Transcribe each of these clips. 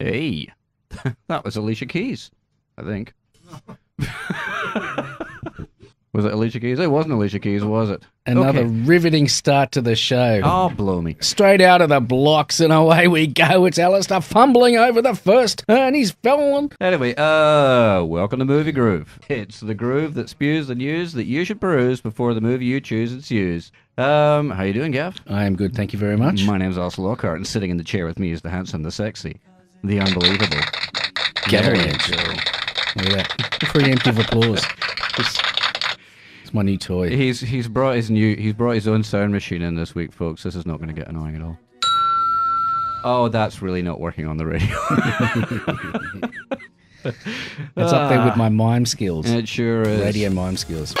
Hey, that was Alicia Keys, I think. Was it Alicia Keys? It wasn't Alicia Keys, was it? Another riveting start to the show. Oh, blow me. Straight out of the blocks and away we go. It's Alister fumbling over the first turn. He's fallen. Anyway, welcome to Movie Groove. It's the groove that spews the news that you should peruse before the movie you choose ensues. How you doing, Gav? I am good, thank you very much. My name's Alister Lockhart, and sitting in the chair with me is the handsome, the sexy, the unbelievable Gary. There you go. Look at that. Preemptive applause. It's my new toy. He's brought his own sound machine in this week, folks. This is not going to get annoying at all. Oh, that's really not working on the radio. It's up there with my mime skills. It sure is. Radio mime skills.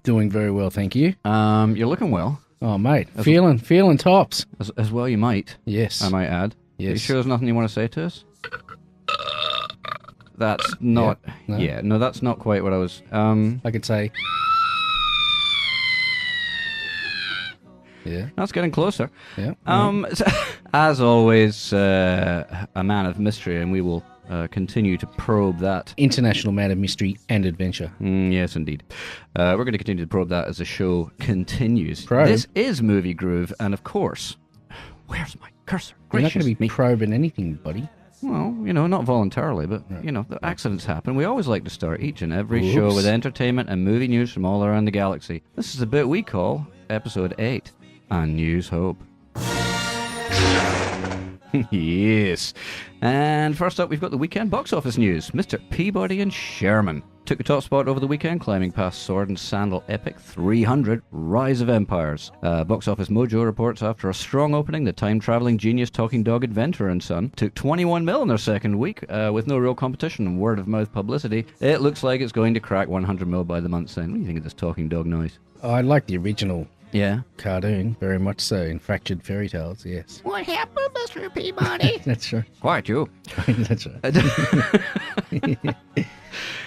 Doing very well, thank you. You're looking well. Oh, mate. Feeling tops. As well you might. Yes. I might add. Yes. You sure there's nothing you want to say to us? That's not... Yeah, no. that's not quite what I was... I could say... Yeah. That's getting closer. Yeah. As always, a man of mystery, and we will continue to probe that. International man of mystery and adventure. Yes, indeed. We're going to continue to probe that as the show continues. Probe? This is Movie Groove, and of course... Where's my cursor? You're not Gracious going to be me. probing anything, buddy. Well, not voluntarily, but, the accidents happen. We always like to start each and every show with entertainment and movie news from all around the galaxy. This is the bit we call Episode 8, A News Hope. Yes. And first up, we've got the weekend box office news. Mr. Peabody and Sherman took the top spot over the weekend, climbing past sword and sandal epic 300, Rise of Empires. Box Office Mojo reports after a strong opening, the time-traveling genius Talking Dog Adventure and Son took 21 mil in their second week, with no real competition and word-of-mouth publicity. It looks like it's going to crack 100 mil by the month's end. What do you think of this Talking Dog noise? Oh, I like the original Yeah. cartoon, very much so, in Fractured Fairy Tales, yes. What happened, Mr. Peabody? That's right. Quite you. That's right.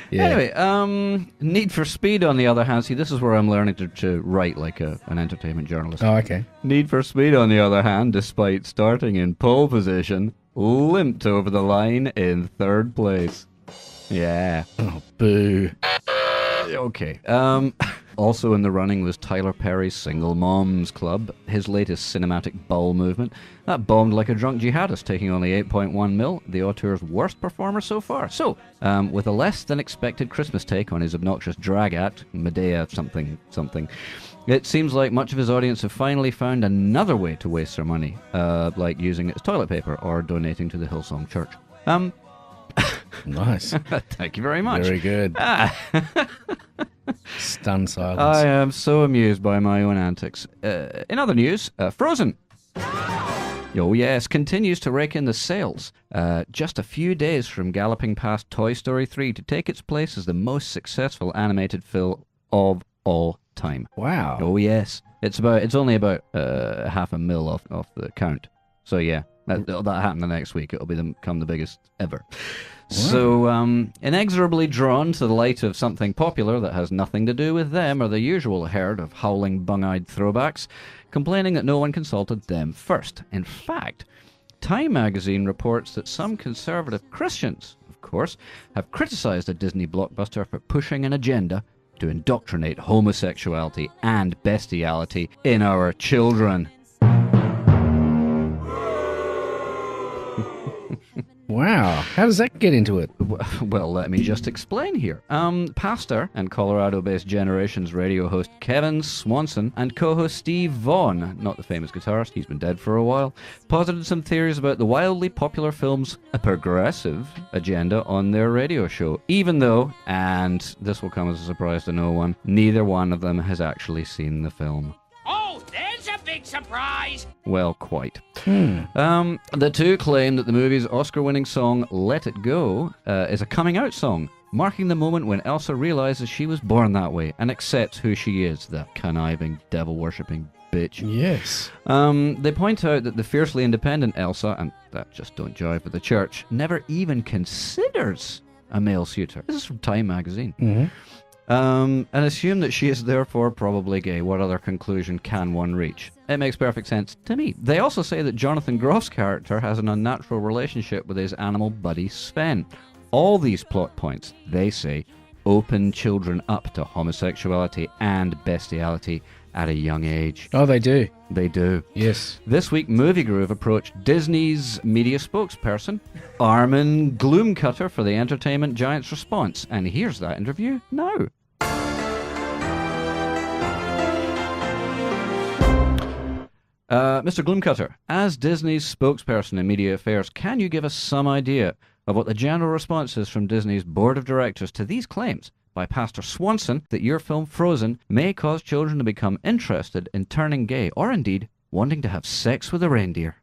Yeah. Anyway, Need for Speed, on the other hand, see, this is where I'm learning to write like an entertainment journalist. Oh, okay. Need for Speed, on the other hand, despite starting in pole position, limped over the line in third place. Yeah. Oh, boo. Okay. Also in the running was Tyler Perry's Single Moms Club, his latest cinematic bowel movement. That bombed like a drunk jihadist, taking only 8.1 mil, the auteur's worst performer so far. So, with a less than expected Christmas take on his obnoxious drag act, Medea something, it seems like much of his audience have finally found another way to waste their money, like using it as toilet paper or donating to the Hillsong Church. Nice. Thank you very much. Very good. Stunned silence. I am so amused by my own antics. In other news, Frozen. Oh yes, continues to rake in the sales. Just a few days from galloping past Toy Story 3 to take its place as the most successful animated film of all time. Wow. Oh yes, it's only about 500,000 off the count. So yeah, that happened the next week. It'll become the biggest ever. Wow. So, inexorably drawn to the light of something popular that has nothing to do with them or the usual herd of howling, bung-eyed throwbacks, complaining that no one consulted them first. In fact, Time magazine reports that some conservative Christians, of course, have criticized a Disney blockbuster for pushing an agenda to indoctrinate homosexuality and bestiality in our children. Wow. How does that get into it? Well, let me just explain here. Pastor and Colorado-based Generations radio host Kevin Swanson and co-host Steve Vaughn, not the famous guitarist, he's been dead for a while, posited some theories about the wildly popular film's progressive agenda on their radio show, even though, and this will come as a surprise to no one, neither one of them has actually seen the film. Oh, there's a big surprise! Well, quite. The two claim that the movie's Oscar-winning song Let It Go is a coming-out song, marking the moment when Elsa realizes she was born that way and accepts who she is, the conniving, devil-worshipping bitch. Yes. They point out that the fiercely independent Elsa, and that just don't jive with the church, never even considers a male suitor. This is from Time magazine. Mm-hmm. And assume that she is therefore probably gay. What other conclusion can one reach? It makes perfect sense to me. They also say that Jonathan Groff's character has an unnatural relationship with his animal buddy Sven. All these plot points, they say, open children up to homosexuality and bestiality at a young age. Oh, they do. They do. Yes. This week, Movie Groove approached Disney's media spokesperson, Armin Gloomcutter, for the entertainment giant's response. And here's that interview now. Mr. Gloomcutter, as Disney's spokesperson in media affairs, can you give us some idea of what the general response is from Disney's board of directors to these claims by Pastor Swanson that your film Frozen may cause children to become interested in turning gay or indeed wanting to have sex with a reindeer?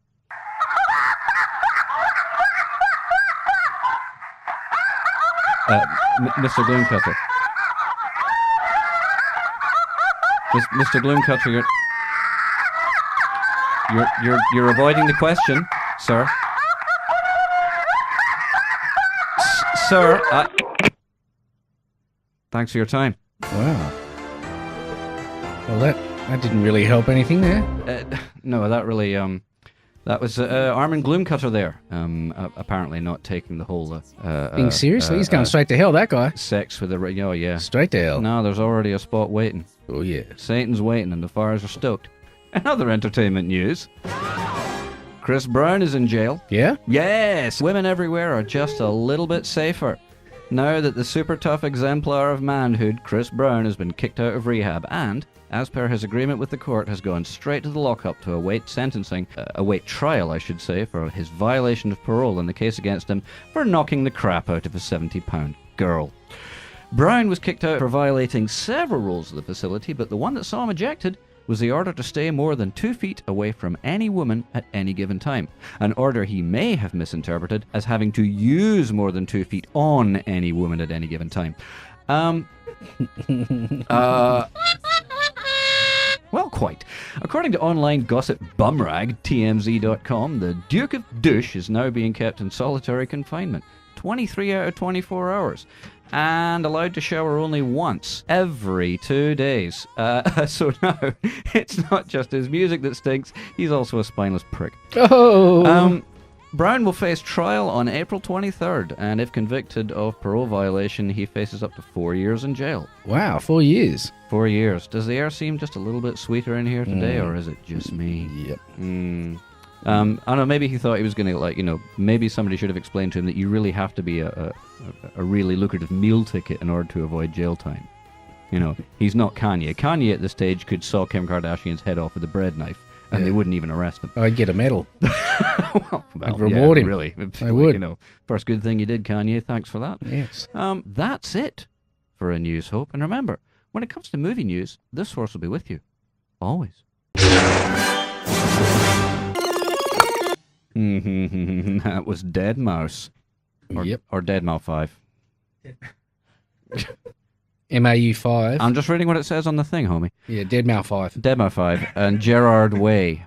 Mr. Gloomcutter. Mr. Gloomcutter, you're avoiding the question, sir. Sir, thanks for your time. Wow. Well, that didn't really help anything there. No, that really, that was Armin Gloomcutter there. Apparently not taking the whole... Being seriously? He's going straight to hell, that guy. Sex with a... Oh, yeah. Straight to hell. No, there's already a spot waiting. Oh, yeah. Satan's waiting and the fires are stoked. In other entertainment news, Chris Brown is in jail. Yeah? Yes! Women everywhere are just a little bit safer now that the super tough exemplar of manhood, Chris Brown, has been kicked out of rehab and, as per his agreement with the court, has gone straight to the lockup to await sentencing, await trial, I should say, for his violation of parole in the case against him for knocking the crap out of a 70-pound girl. Brown was kicked out for violating several rules of the facility, but the one that saw him ejected was the order to stay more than 2 feet away from any woman at any given time, an order he may have misinterpreted as having to use more than 2 feet on any woman at any given time. Well, quite. According to online gossip bumrag TMZ.com, the Duke of Douche is now being kept in solitary confinement, 23 out of 24 hours, and allowed to shower only once every 2 days. So now, it's not just his music that stinks, he's also a spineless prick. Oh! Brown will face trial on April 23rd, and if convicted of parole violation, he faces up to 4 years in jail. Wow, 4 years. 4 years. Does the air seem just a little bit sweeter in here today, or is it just me? Yep. I don't know, maybe he thought he was going to, maybe somebody should have explained to him that you really have to be a really lucrative meal ticket in order to avoid jail time. He's not Kanye. Kanye at this stage could saw Kim Kardashian's head off with a bread knife, and they wouldn't even arrest him. I'd get a medal. well, I'd reward him. Really. I would. First good thing you did, Kanye. Thanks for that. Yes. That's it for A News Hope. And remember, when it comes to movie news, this source will be with you. Always. That was Dead Mouse. Or Dead Mouse 5. MAU5. I'm just reading what it says on the thing, homie. Yeah, Deadmau 5. Deadmau 5. And Gerard Way.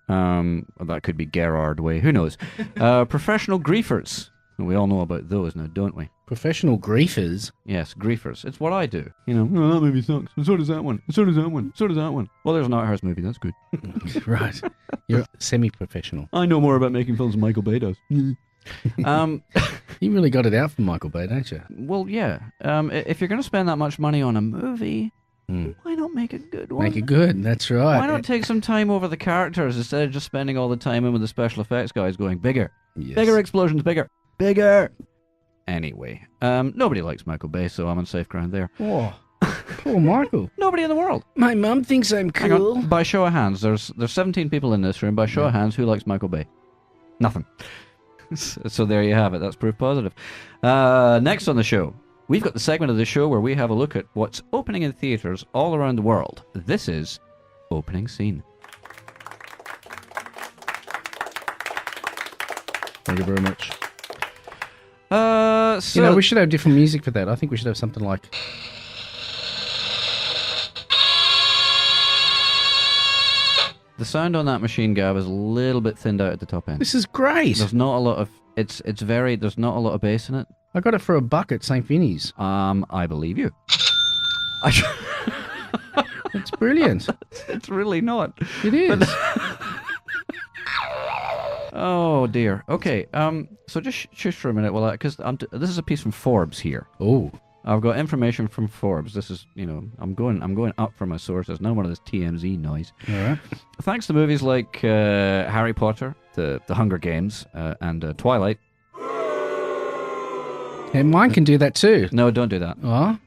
That could be Gerard Way. Who knows? Professional griefers. We all know about those now, don't we? Professional griefers? Yes, griefers. It's what I do. Oh, that movie sucks. And so does that one. And so does that one. So does that one. Well, there's an art house movie. That's good. Right. You're semi-professional. I know more about making films than Michael Bay does. You really got it out for Michael Bay, don't you? Well, yeah. If you're going to spend that much money on a movie, why not make a good one? Make it good, that's right. Why not take some time over the characters instead of just spending all the time in with the special effects guys going, bigger. Yes. Bigger explosions, bigger. Bigger. Anyway, nobody likes Michael Bay, so I'm on safe ground there. Oh, poor Michael. Nobody in the world. My mum thinks I'm Hang cool. on. By show of hands, there's 17 people in this room. By show of hands, who likes Michael Bay? Nothing. So there you have it. That's proof positive. Next on the show, we've got the segment of the show where we have a look at what's opening in theaters all around the world. This is Opening Scene. Thank you very much. So we should have different music for that. I think we should have something like... the sound on that machine, Gav, is a little bit thinned out at the top end. This is great. There's not a lot of... there's not a lot of bass in it. I got it for $1 at St. Vinny's. I believe you. It's brilliant. It's really not. It is. Oh dear. Okay. So just shush for a minute, because this is a piece from Forbes here. Oh. I've got information from Forbes. This is, I'm going up for my sources. No one of this TMZ noise. All right. Thanks to movies like Harry Potter, The Hunger Games, and Twilight. And mine can do that too. No, don't do that. Oh?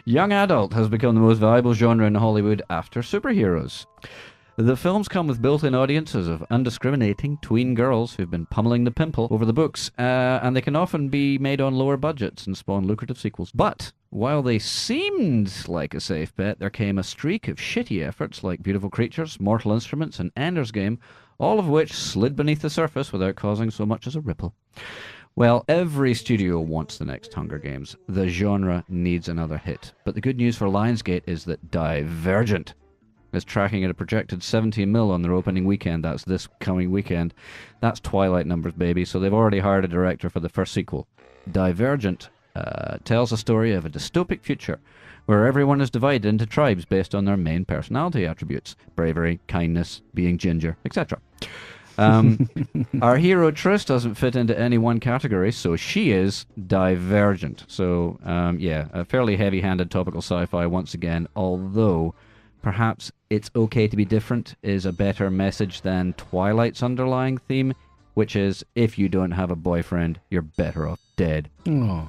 Young adult has become the most valuable genre in Hollywood after superheroes. The films come with built-in audiences of undiscriminating tween girls who've been pummeling the pimple over the books, and they can often be made on lower budgets and spawn lucrative sequels. But while they seemed like a safe bet, there came a streak of shitty efforts like Beautiful Creatures, Mortal Instruments, and Ender's Game, all of which slid beneath the surface without causing so much as a ripple. Well, every studio wants the next Hunger Games. The genre needs another hit. But the good news for Lionsgate is that Divergent is tracking at a projected 17 mil on their opening weekend. That's this coming weekend. That's Twilight numbers, baby. So they've already hired a director for the first sequel. Divergent tells a story of a dystopic future where everyone is divided into tribes based on their main personality attributes: bravery, kindness, being ginger, etc. Our hero Triss doesn't fit into any one category, so she is divergent. So, a fairly heavy-handed topical sci-fi once again, although perhaps It's Okay to Be Different is a better message than Twilight's underlying theme, which is, if you don't have a boyfriend, you're better off dead. Oh.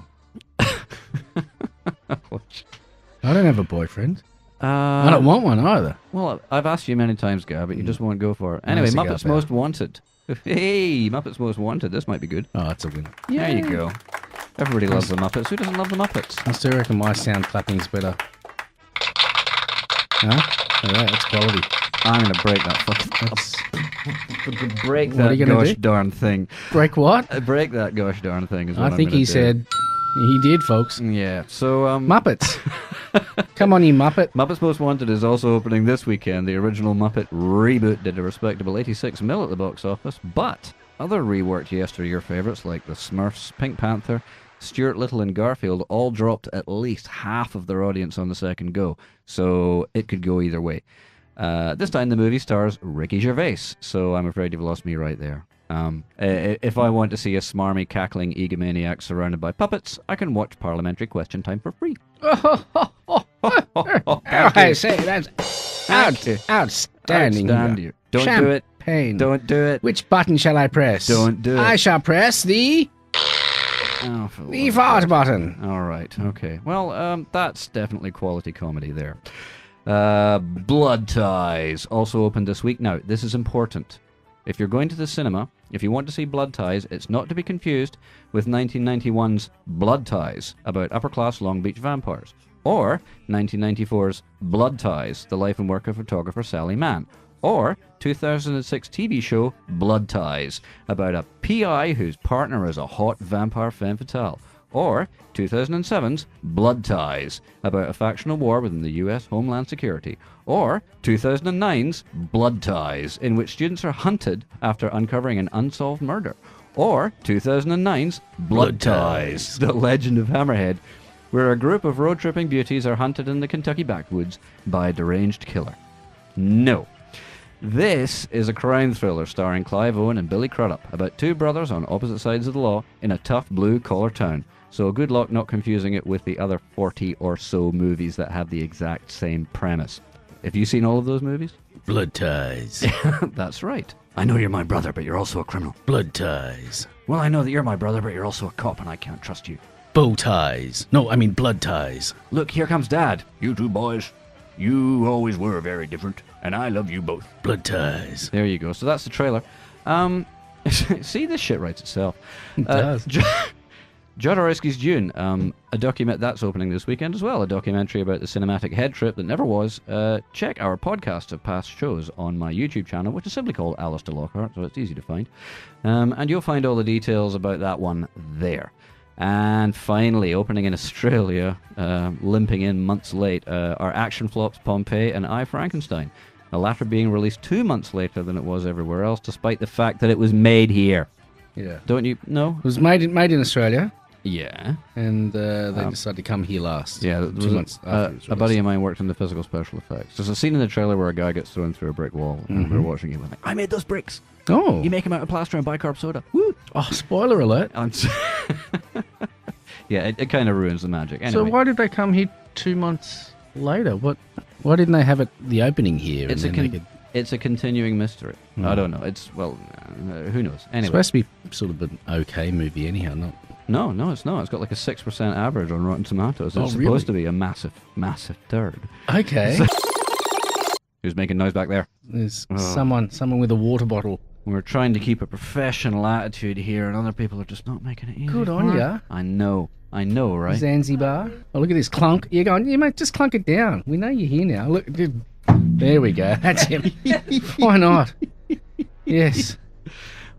I don't have a boyfriend. I don't want one either. Well, I've asked you many times, Gab, but you just won't go for it. Anyway, Muppets Most Wanted. Hey, Muppets Most Wanted. This might be good. Oh, that's a win. There you go. Everybody loves the Muppets. Who doesn't love the Muppets? I still reckon my sound clapping's better. Huh? All right, that's quality. I'm going to break that fucking... break that gosh darn thing. Break what? Break that gosh darn thing is what I think he said... He did, folks. Yeah, so... Muppets. Come on, you Muppet. Muppets Most Wanted is also opening this weekend. The original Muppet reboot did a respectable 86 mil at the box office, but other reworked yesteryear favourites like The Smurfs, Pink Panther, Stuart Little and Garfield all dropped at least half of their audience on the second go, so it could go either way. This time the movie stars Ricky Gervais, so I'm afraid you've lost me right there. If I want to see a smarmy, cackling egomaniac surrounded by puppets, I can watch Parliamentary Question Time for free. I say, that's outstanding. Don't do it. Champagne. Don't do it. Which button shall I press? Don't do it. I shall press the fart button. All right. Okay. Well, that's definitely quality comedy there. Blood Ties also opened this week. Now, this is important. If you're going to the cinema, if you want to see Blood Ties, it's not to be confused with 1991's Blood Ties, about upper-class Long Beach vampires, or 1994's Blood Ties, the life and work of photographer Sally Mann, or 2006 TV show Blood Ties, about a PI whose partner is a hot vampire femme fatale, or 2007's Blood Ties, about a factional war within the US Homeland Security, or 2009's Blood Ties, in which students are hunted after uncovering an unsolved murder, or 2009's Blood Ties, The Legend of Hammerhead, where a group of road-tripping beauties are hunted in the Kentucky backwoods by a deranged killer. No. This is a crime thriller starring Clive Owen and Billy Crudup about two brothers on opposite sides of the law in a tough blue-collar town. So good luck not confusing it with the other 40 or so movies that have the exact same premise. Have you seen all of those movies? Blood Ties. That's right. I know you're my brother, but you're also a criminal. Blood Ties. Well, I know that you're my brother, but you're also a cop, and I can't trust you. Bow ties. No, I mean blood ties. Look, here comes Dad. You two boys, you always were very different, and I love you both. Blood ties. There you go. So that's the trailer. See, this shit writes itself. It does. Jodorowsky's Dune, a document that's opening this weekend as well, a documentary about the cinematic head trip that never was. Check our podcast of past shows on my YouTube channel, which is simply called Alister Lockhart, so it's easy to find. And you'll find all the details about that one there. And finally, opening in Australia, limping in months late, are action flops Pompeii and I, Frankenstein, the latter being released 2 months later than it was everywhere else, despite the fact that it was made here. Yeah. Don't you know? It was made in Australia. Yeah. and they decided to come here last. Yeah, 2 months after it was a buddy of mine worked in the physical special effects. There's a scene in the trailer where a guy gets thrown through a brick wall, and we're watching it. We're like, I made those bricks. Oh. You make them out of plaster and bicarb soda. Woo! Oh, spoiler alert. Yeah, it kind of ruins the magic. Anyway, So why did they come here 2 months later? Why didn't they have the opening here? it's it's a continuing mystery. I don't know. It's who knows? It's Anyway, supposed to be sort of an okay movie anyhow, not... no, it's not. It's got like a 6% average on Rotten Tomatoes. It's Oh, supposed really? to be a massive, massive turd. Okay. Who's making noise back there? There's someone with a water bottle. We're trying to keep a professional attitude here, and other people are just not making it easy. Good on for ya. us. I know, right? Zanzibar. Oh, look at this clunk. You're going, yeah, mate, just clunk it down. We know you're here now. Look, dude. There we go. That's him. Why not? Yes.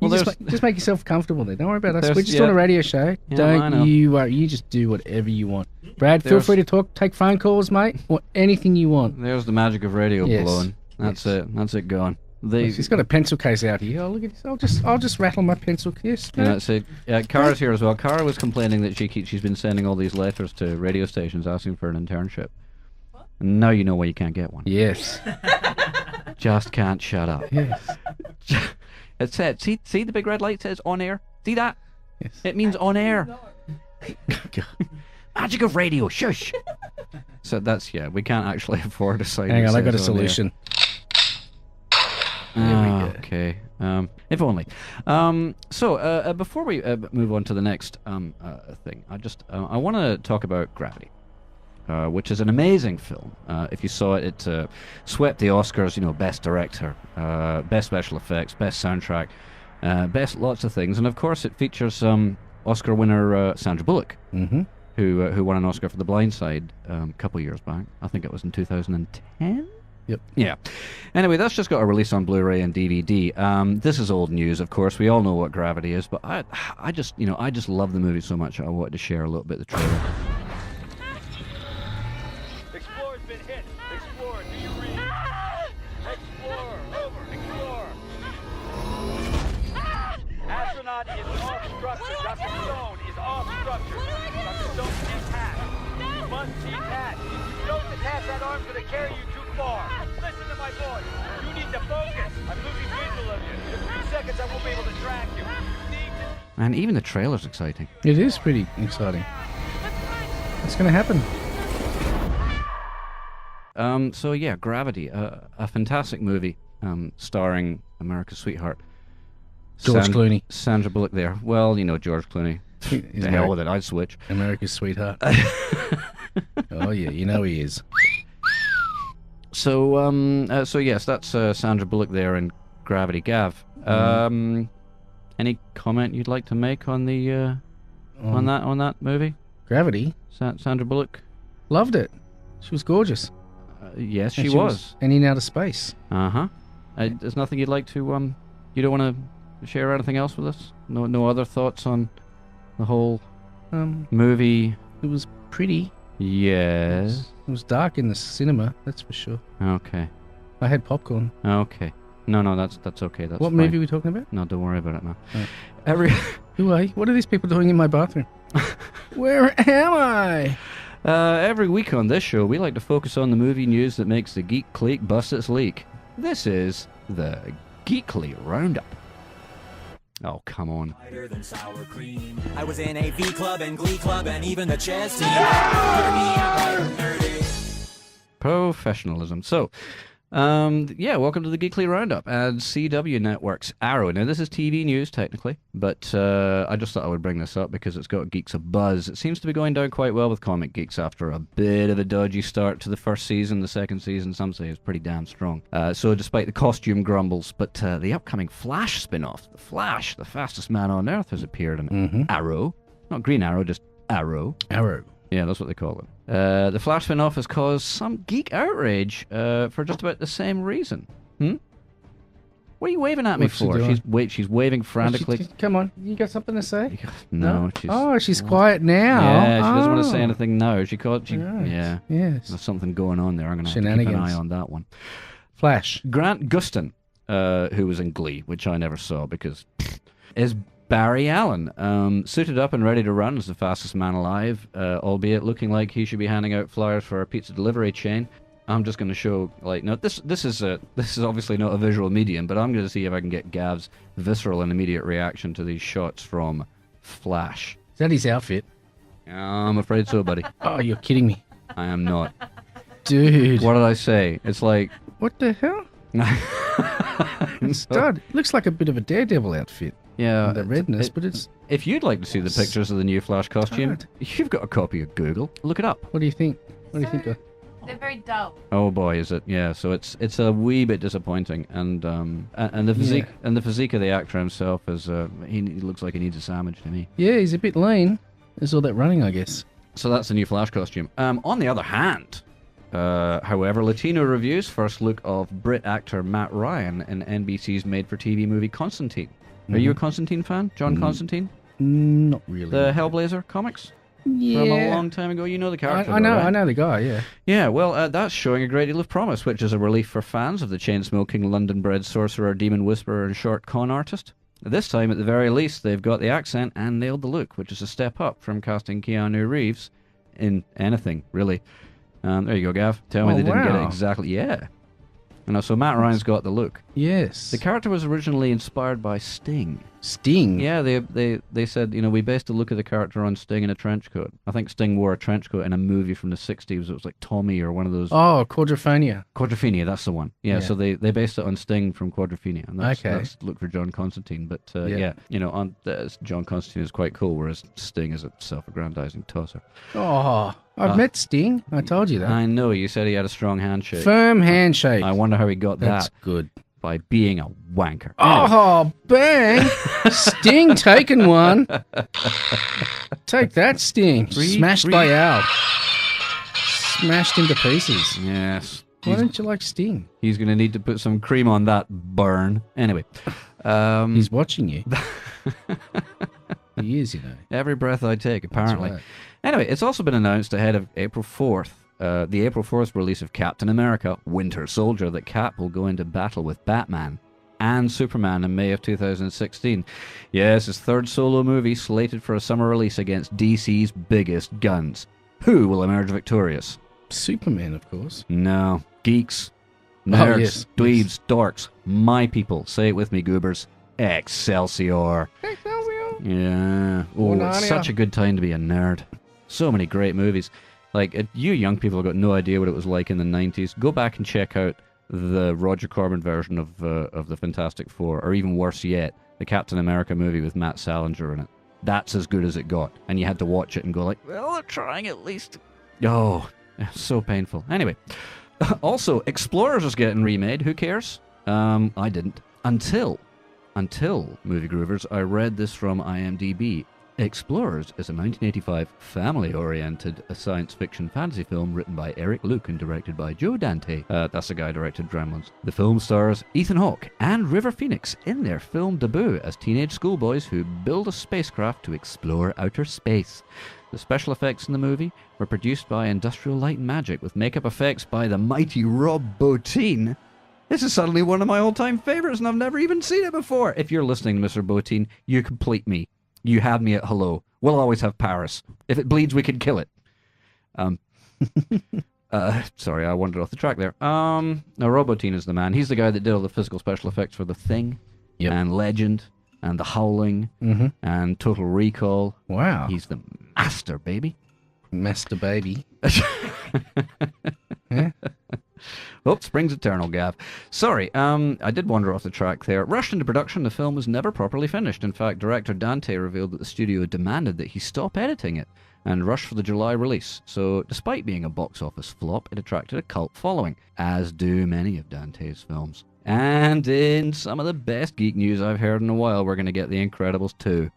Well, Just make yourself comfortable there. Don't worry about us. There's- We're just yeah. on a radio show. Yeah, I know. Don't you worry. You just do whatever you want. Brad, feel There's- free to talk, take phone calls, mate, or anything you want. There's the magic of radio Yes. blowing. That's it. That's it gone. He's got a pencil case out here. Oh, look at this. I'll just rattle my pencil case. Yeah, that's it. Cara's here as well. Cara was complaining that she's been sending all these letters to radio stations asking for an internship. And now you know why you can't get one. Yes. Just can't shut up. Yes. It said, see the big red light says on air? See that? Yes. It means on air. Magic of radio, shush. So we can't actually afford a sign. Hang that on, I got a says on air. solution. Okay. If only. So before we move on to the next thing, I want to talk about Gravity, which is an amazing film. If you saw it, it swept the Oscars. You know, best director, best special effects, best soundtrack, best lots of things, and of course it features Oscar winner Sandra Bullock, who won an Oscar for The Blind Side a couple years back. I think it was in 2010. Yep. Yeah. Anyway, that's just got a release on Blu-ray and DVD. This is old news, of course. We all know what Gravity is, but I just love the movie so much. I wanted to share a little bit of the trailer. Explorer's been hit. Explorer, do you read? Explorer, over. Explorer. Astronaut is off structure. Dr. Stone is off structure. Dr. Stone is detached. You must detach. If you don't detach, that arm's going to carry you too far. Listen to my voice. You need to focus. I'm losing visual of you. In a few seconds, I won't be able to track you. You need to... And even the trailer's exciting. It is pretty exciting. What's going to happen? So yeah, Gravity, a fantastic movie, starring America's sweetheart, George Clooney. Sandra Bullock. There, well, you know George Clooney. He's The hell with it, I'd switch. America's sweetheart. Oh yeah, you know he is. So yes, that's Sandra Bullock there in Gravity. Gav, any comment you'd like to make on the on that movie? Gravity. Sandra Bullock. Loved it. She was gorgeous. Yes, And she was. And in outer space. There's nothing you'd like to you don't want to share anything else with us? No other thoughts on the whole movie? It was pretty. Yes. It was dark in the cinema, that's for sure. Okay. I had popcorn. Okay. No, that's okay. That's What fine. movie are we talking about? No, don't worry about it now. Oh. Who are you? What are these people doing in my bathroom? Where am I? Every week on this show, we like to focus on the movie news that makes the geek clique bust its leak. This is the Geekly Roundup. Oh, come on. Than sour cream. I was in a V club and Glee club and even the chess team. Nerdy. Professionalism. So, welcome to the Geekly Roundup and CW Network's Arrow. Now, this is TV news, technically, but I just thought I would bring this up because it's got geeks a buzz. It seems to be going down quite well with comic geeks after a bit of a dodgy start to the first season. The second season, some say, is pretty damn strong. So, despite the costume grumbles, but the upcoming Flash spin-off, The Flash, the fastest man on Earth, has appeared in Arrow. Not Green Arrow, just Arrow. Arrow. Yeah, that's what they call it. The Flash spin-off has caused some geek outrage for just about the same reason. What are you waving at me What's she for? doing? She's waving frantically. Come on, you got something to say? No, she's quiet now. Yeah, she doesn't want to say Oh. anything now. Right. Yes. There's something going on there. I'm going to have to keep an eye on that one. Flash. Grant Gustin, who was in Glee, which I never saw because is Barry Allen, suited up and ready to run as the fastest man alive, albeit looking like he should be handing out flyers for a pizza delivery chain. I'm just going to show, like, no, this is obviously not a visual medium, but I'm going to see if I can get Gav's visceral and immediate reaction to these shots from Flash. Is that his outfit? I'm afraid so, buddy. Oh, you're kidding me. I am not. Dude. What did I say? It's like... What the hell? Stud. Looks like a bit of a Daredevil outfit. Yeah. The redness, but it's... If you'd like to see the pictures of the new Flash costume, you've got a copy of Google. Look it up. What do you think? What do you think of... They're very dull. Oh boy, is it? Yeah, so it's a wee bit disappointing, and the physique of the actor himself is he looks like he needs a sandwich to me. Yeah, he's a bit lean. There's all that running, I guess. So that's the new Flash costume. On the other hand, however, Latino reviews first look of Brit actor Matt Ryan in NBC's made-for-TV movie Constantine. Are you a Constantine fan, John Constantine? Not really. The Hellblazer comics? Yeah. From a long time ago. You know the character. I know, right? I know the guy, yeah. Yeah, well, that's showing a great deal of promise, which is a relief for fans of the chain-smoking, London-bred sorcerer, demon whisperer, and short con artist. This time, at the very least, they've got the accent and nailed the look, which is a step up from casting Keanu Reeves in anything, really. There you go, Gav. Tell me they didn't get it exactly. Yeah. So Matt Ryan's got the look. Yes. The character was originally inspired by Sting. Sting? Yeah, they said, we based the look of the character on Sting in a trench coat. I think Sting wore a trench coat in a movie from the 60s. It was like Tommy or one of those. Oh, Quadrophenia. Quadrophenia, that's the one. Yeah, so they based it on Sting from Quadrophenia. And that's look for John Constantine. But John Constantine is quite cool, whereas Sting is a self-aggrandizing tosser. Oh, I've met Sting. I told you that. I know, you said he had a strong handshake. Firm handshake. I wonder how he got That's that. good. By being a wanker. Oh, bang! Sting taking one. Take that, Sting. Smashed by Al. Smashed into pieces. Yes. Why don't you like Sting? He's going to need to put some cream on that burn. Anyway. He's watching you. He is, Every breath I take, apparently. Right. Anyway, it's also been announced ahead of April 4th. The April 4th release of Captain America, Winter Soldier, that Cap will go into battle with Batman and Superman in May of 2016. Yes, his third solo movie slated for a summer release against DC's biggest guns. Who will emerge victorious? Superman, of course. No. Geeks. Nerds. Dweebs. Dorks. My people. Say it with me, goobers. Excelsior. Excelsior. Yeah. Oh, it's such a good time to be a nerd. So many great movies. Like, you young people have got no idea what it was like in the 90s. Go back and check out the Roger Corman version of the Fantastic Four, or even worse yet, the Captain America movie with Matt Salinger in it. That's as good as it got. And you had to watch it and go like, well, they're trying at least. Oh, so painful. Anyway, also, Explorers is getting remade. Who cares? I didn't. Until, Movie Groovers, I read this from IMDb. Explorers is a 1985 family-oriented science fiction fantasy film written by Eric Luke and directed by Joe Dante. That's the guy who directed Gremlins. The film stars Ethan Hawke and River Phoenix in their film debut as teenage schoolboys who build a spacecraft to explore outer space. The special effects in the movie were produced by Industrial Light and Magic with makeup effects by the mighty Rob Bottin. This is suddenly one of my all-time favorites and I've never even seen it before. If you're listening, Mr. Bottin, you complete me. You had me at hello. We'll always have Paris. If it bleeds, we can kill it. Sorry, I wandered off the track there. Now, Robotine is the man. He's the guy that did all the physical special effects for The Thing, and Legend, and The Howling, and Total Recall. Wow. He's the master, baby. Master baby. Yeah. Oh, Spring's eternal, Gav. Sorry, I did wander off the track there. Rushed into production, the film was never properly finished. In fact, director Dante revealed that the studio demanded that he stop editing it and rush for the July release. So, despite being a box office flop, it attracted a cult following, as do many of Dante's films. And in some of the best geek news I've heard in a while, we're going to get The Incredibles 2.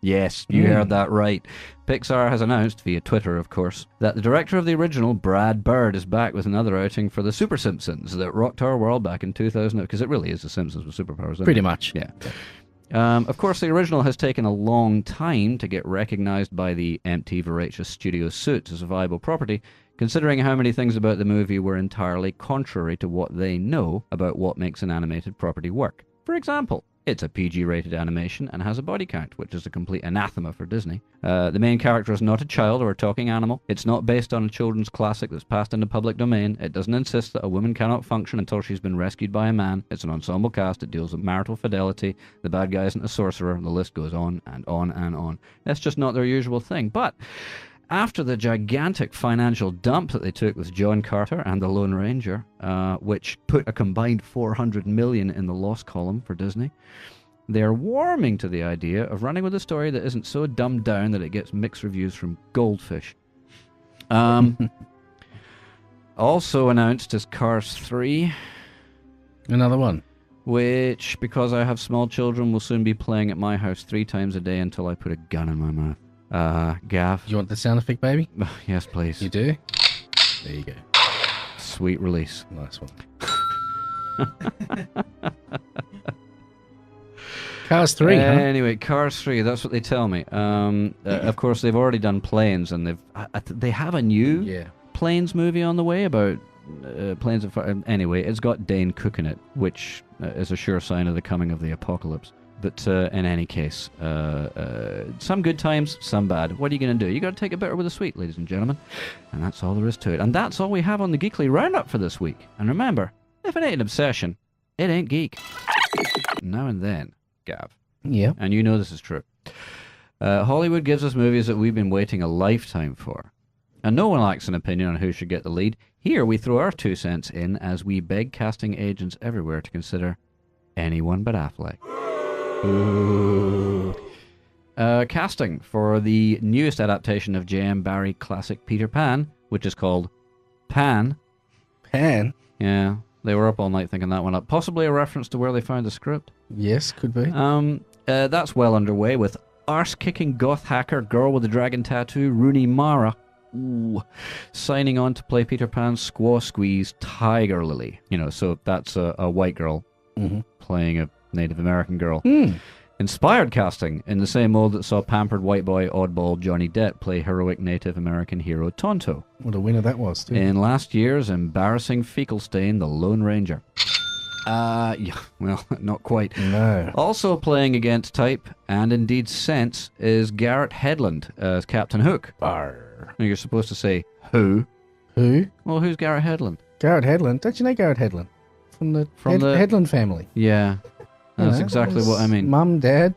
Yes, you heard that right. Pixar has announced, via Twitter of course, that the director of the original, Brad Bird, is back with another outing for the Super Simpsons that rocked our world back in 2000, because it really is the Simpsons with superpowers, isn't it? Pretty much. Yeah. Of course, the original has taken a long time to get recognized by the empty, voracious studio suits as a viable property, considering how many things about the movie were entirely contrary to what they know about what makes an animated property work. For example, It's a PG-rated animation and has a body count, which is a complete anathema for Disney. The main character is not a child or a talking animal. It's not based on a children's classic that's passed into public domain. It doesn't insist that a woman cannot function until she's been rescued by a man. It's an ensemble cast. It deals with marital fidelity. The bad guy isn't a sorcerer. The list goes on and on and on. That's just not their usual thing. But after the gigantic financial dump that they took with John Carter and the Lone Ranger, which put a combined $400 million in the loss column for Disney, they're warming to the idea of running with a story that isn't so dumbed down that it gets mixed reviews from Goldfish. Also announced is Cars 3. Another one. Which, because I have small children, will soon be playing at my house 3 times a day until I put a gun in my mouth. Gav. You want the sound effect, baby? Yes, please. You do? There you go. Sweet release. Nice one. Cars 3, huh? Anyway, Cars 3, that's what they tell me. Of course, they've already done Planes, and they have a new Planes movie on the way about planes of fire. Anyway, it's got Dane Cook in it, which is a sure sign of the coming of the apocalypse. But in any case, some good times, some bad. What are you going to do? You got to take it better with a sweet, ladies and gentlemen. And that's all there is to it. And that's all we have on the Geekly Roundup for this week. And remember, if it ain't an obsession, it ain't geek. Now and then, Gav. Yeah. And you know this is true. Hollywood gives us movies that we've been waiting a lifetime for. And no one lacks an opinion on who should get the lead. Here we throw our 2 cents in as we beg casting agents everywhere to consider anyone but Affleck. Ooh. Casting for the newest adaptation of J.M. Barrie classic Peter Pan, which is called Pan. Pan? Yeah, they were up all night thinking that one up. Possibly a reference to where they found the script. Yes, could be. That's well underway with arse-kicking goth hacker girl with a dragon tattoo, Rooney Mara, signing on to play Peter Pan's squaw squeeze Tiger Lily. You know, so that's a white girl playing a Native American girl. Inspired casting in the same mold that saw pampered white boy oddball Johnny Depp play heroic Native American hero Tonto. What a winner that was, too. In last year's embarrassing fecal stain, The Lone Ranger. Yeah, well, not quite. No. Also playing against type, and indeed sense, is Garrett Hedlund as Captain Hook. Arr. You're supposed to say, who? Who? Well, who's Garrett Hedlund? Garrett Hedlund. Don't you know Garrett Hedlund? From the Hedlund family. Yeah. That's exactly what I mean. Mum, Dad,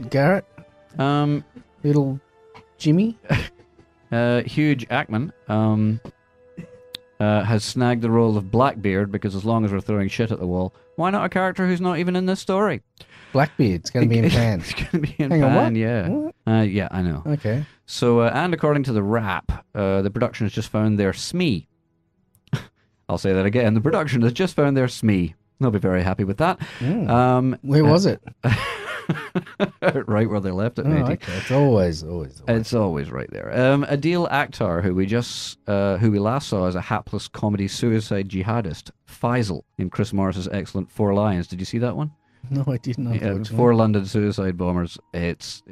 Garrett, Um, little Jimmy. Hugh Jackman has snagged the role of Blackbeard because as long as we're throwing shit at the wall, why not a character who's not even in this story? Blackbeard's going to be in Pan. It's going to be in Hang on, Pan, what? yeah. What? Yeah, I know. Okay. So, and according to the Wrap, the production has just found their SME. I'll say that again. The production has just found their SME. They'll be very happy with that. Where was it? Right where they left it, matey. Okay. It's always. It's always right there. Adil Akhtar, who we last saw as a hapless comedy suicide jihadist, Faisal, in Chris Morris's excellent Four Lions. Did you see that one? No, I didn't. Four London suicide bombers. It's,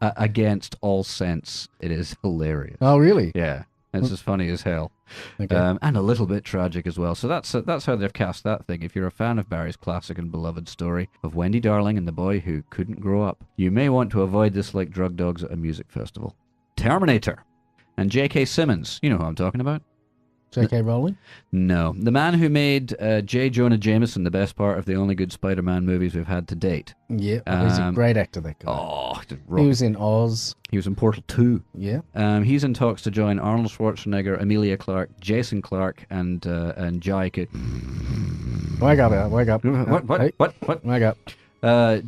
against all sense, it is hilarious. Oh, really? Yeah. It's as funny as hell. Okay. And a little bit tragic as well. So that's how they've cast that thing. If you're a fan of Barry's classic and beloved story of Wendy Darling and the boy who couldn't grow up, you may want to avoid this like drug dogs at a music festival. Terminator. And J.K. Simmons. You know who I'm talking about? J.K. Rowling? No. The man who made J. Jonah Jameson the best part of the only good Spider-Man movies we've had to date. Yeah. He's a great actor, that guy. Oh, he was in Oz. He was in Portal 2. Yeah. He's in talks to join Arnold Schwarzenegger, Emilia Clarke, Jason Clarke, and Jai. Wake up. What? Hey. What? Wake up. As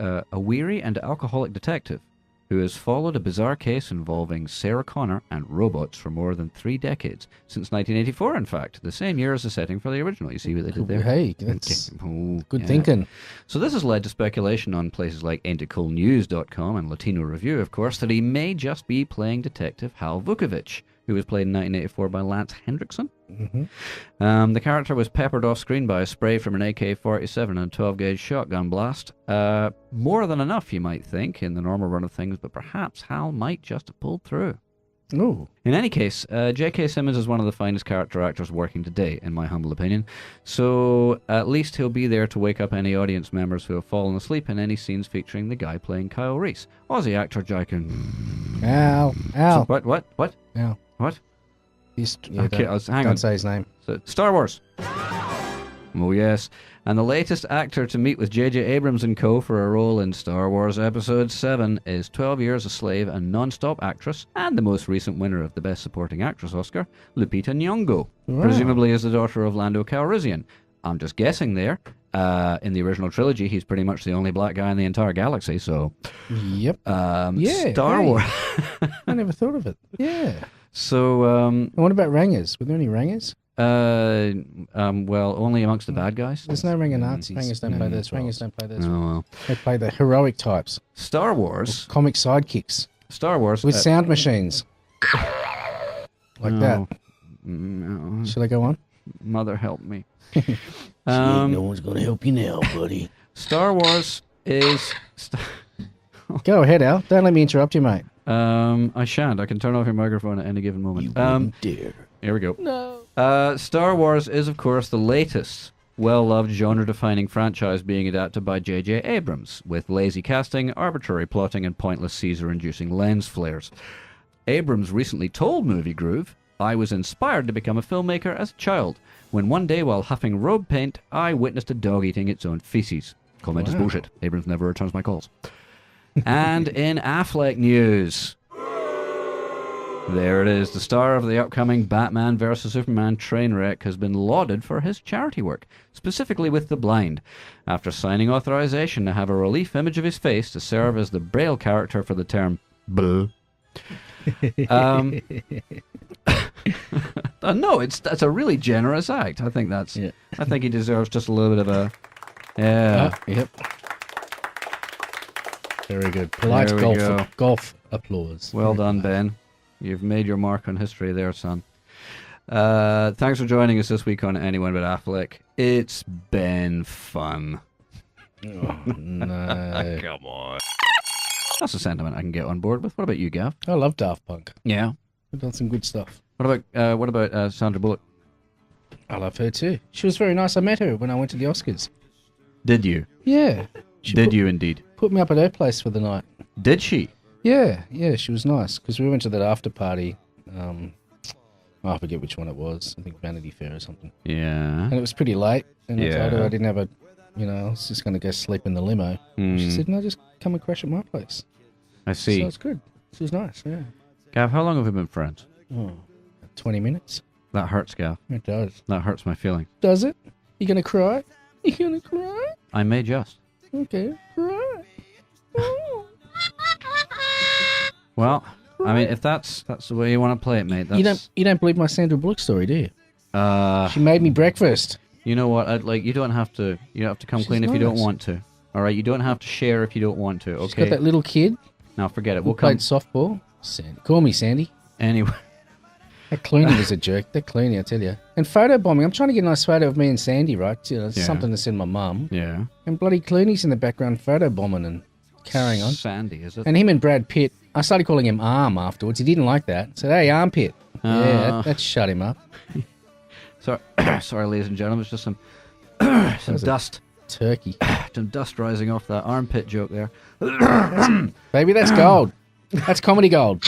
a weary and alcoholic detective who has followed a bizarre case involving Sarah Connor and robots for more than 3 decades, since 1984, in fact, the same year as the setting for the original. You see what they did there? Hey, that's good thinking. So this has led to speculation on places like AnticoolNews.com and Latino Review, of course, that he may just be playing Detective Hal Vukovich, who was played in 1984 by Lance Hendrickson. Mm-hmm. The character was peppered off screen by a spray from an AK-47 and a 12-gauge shotgun blast. More than enough, you might think, in the normal run of things, but perhaps Hal might just have pulled through. Ooh. In any case, J.K. Simmons is one of the finest character actors working today, in my humble opinion. So at least he'll be there to wake up any audience members who have fallen asleep in any scenes featuring the guy playing Kyle Reese. Aussie actor J.K. Al. What? Al. What? Hang Hang don't on. say his name. So, Star Wars. Oh, yes. And the latest actor to meet with J.J. Abrams and co. for a role in Star Wars Episode 7 is 12 Years a Slave and non-stop actress, and the most recent winner of the Best Supporting Actress Oscar, Lupita Nyong'o, presumably as the daughter of Lando Calrissian. I'm just guessing there. In the original trilogy, he's pretty much the only black guy in the entire galaxy, so... Yep. Yeah, Star Wars... I never thought of it. Yeah. So, And what about Rangers? Were there any Rangers? well, only amongst the bad guys. There's no Ranger Nazis. Rangers don't play those. Rangers don't play those. Oh, well. They play the heroic types. Star Wars. Comic sidekicks. Star Wars. With sound machines. Like that. No. Should I go on? Mother help me. No one's going to help you now, buddy. Star Wars is... Go ahead, Al. Don't let me interrupt you, mate. I shan't. I can turn off your microphone at any given moment. Dare. Here we go. No. Star Wars is, of course, the latest well-loved genre-defining franchise being adapted by J.J. Abrams, with lazy casting, arbitrary plotting, and pointless Caesar-inducing lens flares. Abrams recently told Movie Groove, "I was inspired to become a filmmaker as a child, when one day while huffing robe paint, I witnessed a dog eating its own feces." Comment is bullshit. Abrams never returns my calls. And in Affleck news, there it is. The star of the upcoming Batman vs. Superman train wreck has been lauded for his charity work, specifically with the blind, after signing authorization to have a relief image of his face to serve as the Braille character for the term "bleh." No, that's a really generous act. I think that's. Yeah. I think he deserves just a little bit of a. Yeah. Yep. Very good. Polite There we go. golf applause. Well done, Ben. You've made your mark on history there, son. Thanks for joining us this week on Anyone But Affleck. It's been fun. Oh, no. Come on. That's a sentiment I can get on board with. What about you, Gav? I love Daft Punk. Yeah. They've done some good stuff. What about Sandra Bullock? I love her too. She was very nice. I met her when I went to the Oscars. Did you? Yeah. Did you indeed? Put me up at her place for the night. Did she? Yeah, she was nice because we went to that after party. I forget which one it was. I think Vanity Fair or something. Yeah. And it was pretty late. And I told her Yeah. I didn't have a, I was just going to go sleep in the limo. She said, "No, just come and crash at my place." I see. So it's good. She was nice. Yeah. Gav, how long have we been friends? 20 minutes. That hurts, Gav. It does. That hurts my feeling. Does it? You gonna cry? You gonna cry? I may just. Okay, cry. Oh. Well, I mean, if that's the way you want to play it, mate. That's, You don't believe my Sandra Bullock story, do you? Uh, She made me breakfast. you know what? You don't have to. You don't have to come She's clean if you don't nice. want to. All right, you don't have to share if you don't want to. She's got Okay. that little kid Now forget it. who We'll come played softball. Sandy. Call me Sandy. anyway. That Clooney was a jerk. That Clooney, I tell you. And photo bombing. I'm trying to get a nice photo of me and Sandy, right? It's Yeah. something to send my mum. Yeah. And bloody Clooney's in the background photo bombing and carrying on. Sandy, is it? And him and Brad Pitt, I started calling him Arm afterwards. He didn't like that. Said, "Hey, Armpit." Yeah, that shut him up. Sorry, sorry, ladies and gentlemen. It's just some was a- dust, Turkey. some dust rising off that armpit joke there. Baby, that's gold. That's comedy gold.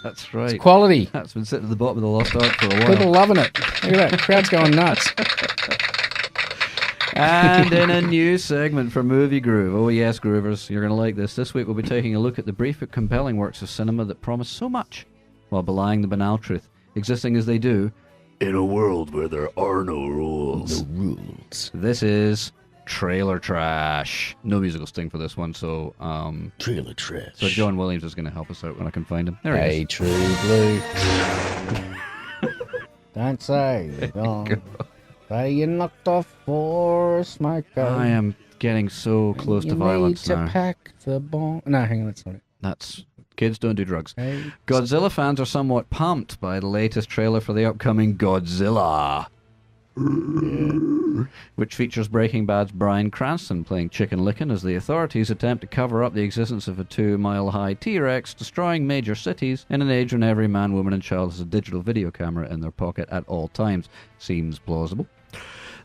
That's right. Quality. That's been sitting at the bottom of the lost ark for a while. People loving it. Look at that. Crowd's going nuts. And in a new segment for Movie Groove. Oh yes, Groovers, you're going to like this. This week we'll be taking a look at the brief but compelling works of cinema that promise so much, while belying the banal truth, existing as they do, In a world where there are no rules. Rules. This is Trailer Trash. No musical sting for this one, so Trailer trash. so John Williams is going to help us out when I can find him. There he Hey, is. true blue. Don't say you don't. Say you knocked off for a smoker. I am getting so close to violence You need now. to pack the bomb. No, hang on, that's not it. That's kids don't do drugs. Hey. Godzilla fans are somewhat pumped by the latest trailer for the upcoming Godzilla. which features Breaking Bad's Bryan Cranston playing Chicken Licken as the authorities attempt to cover up the existence of a 2-mile-high T-Rex destroying major cities in an age when every man, woman and child has a digital video camera in their pocket at all times. Seems plausible.